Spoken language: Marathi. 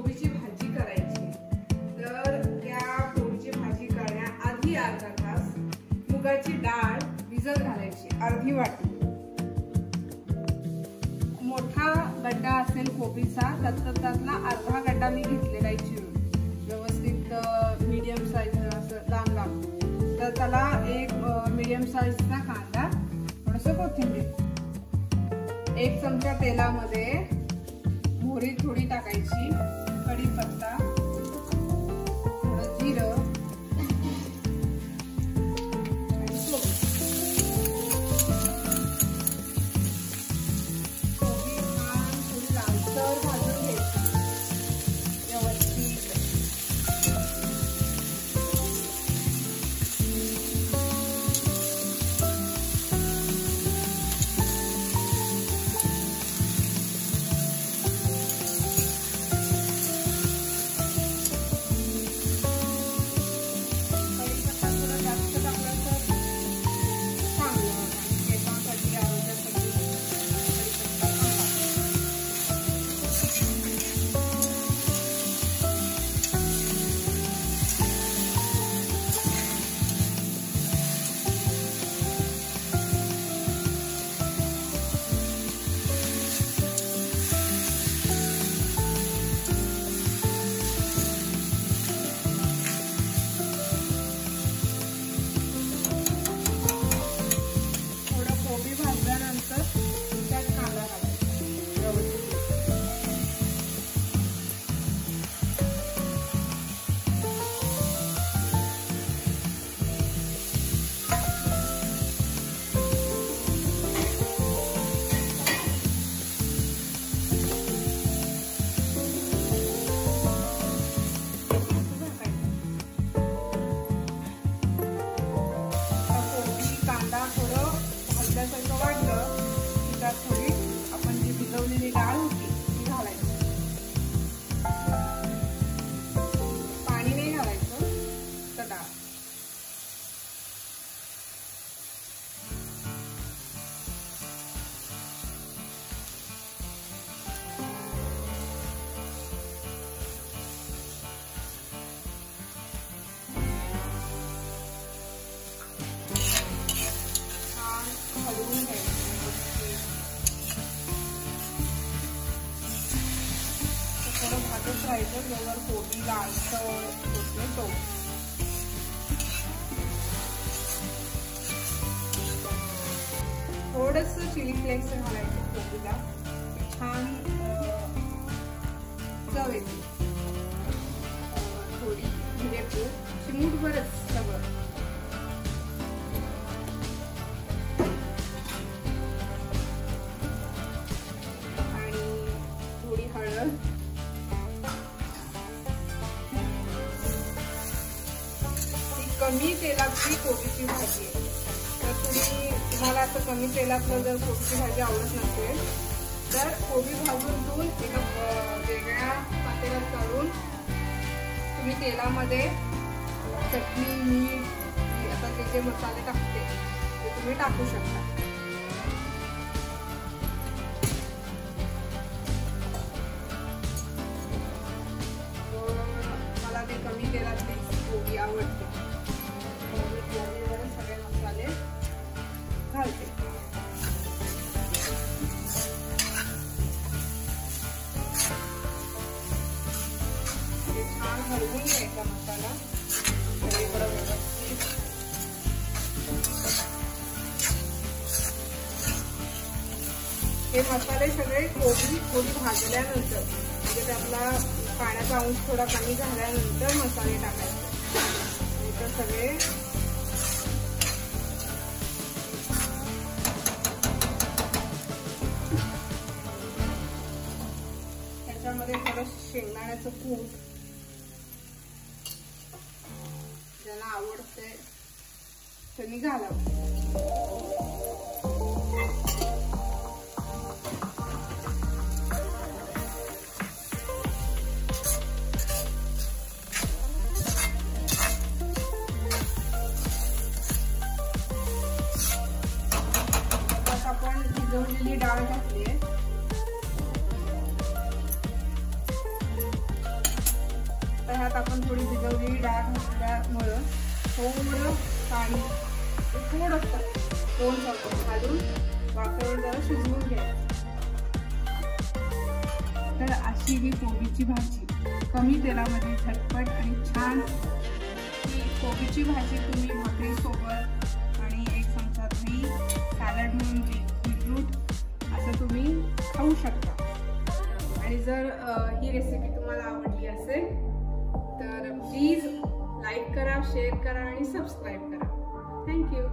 कोबीची भाजी करायची, तर त्या कोबीची भाजी करण्याआधी अर्धा तास मुगाची डाळ भिजत घालायची, अर्धी वाटी. मोठा गड्डा असेल कोबीचा तर त्यातला अर्धा गड्डा मी घेतलेला आहे चिरून, व्यवस्थित मीडियम साईज असं लांब लांब. तर त्याला एक मीडियम साईजचा कांदा, थोडंसं कोथिंबीर, 1 चमचा तेलामध्ये मोहरी थोडी टाकायची, कढीपत्ता, थोडं जिरं आणि कोबी छान थोडी लालसर भाजून घ्यायची व्यवस्थित. भाजत राहायचं जोवर कोबी लालसर होते तो. थोडंसं चिली फ्लेक्स घालायचं कोबीला, छान चव येते. थोडी जिरेपूड, चिमूटभरच सगळं. आणि थोडी हळद, कमी तेलातली कोबीची भाजी आहे. तर तुम्हाला असं कमी तेलातलं जर कोबीची भाजी आवडत नसेल तर कोबी भाजून घेऊन एका वेगळ्या पातेल्यात काढून तुम्ही तेलामध्ये चटणी, मीठ, आता ते जे मसाले टाकते ते तुम्ही टाकू शकता. मला ते कमी तेलातली कोबी आवडते. सगळे मसाले घालते. छान हलवून घ्यायचा मसाला सगळीकडे व्यवस्थित. हे मसाले सगळे कोबी थोडी भाजल्यानंतर, म्हणजे त्यातला पाण्याचा अंश थोडा कमी झाल्यानंतर मसाले टाकायचे. तर सगळे त्याच्यामध्ये थोडं शेंगदाण्याचं कूट, ज्याला आवडते त्यांनी घालावं. आपण भिजवलेली डाळ घातली आहे. ह्यात आपण थोडी भिजवलेली डाळ घातल्यामुळं थोडं पाणी थोडंसं 2 चमचे घालून वाफेवर जरा शिजवून घ्यायचं. तर अशी ही कोबीची भाजी कमी तेलामध्ये झटपट आणि छान. ही कोबीची भाजी तुम्ही भाकरीसोबत आणि 1 चमचा दही, सॅलड म्हणून बीटरूट असं तुम्ही खाऊ शकता. आणि जर ही रेसिपी तुम्हाला आवडली असेल तर प्लीज लाईक करा, शेअर करा आणि सबस्क्राईब करा. थँक्यू.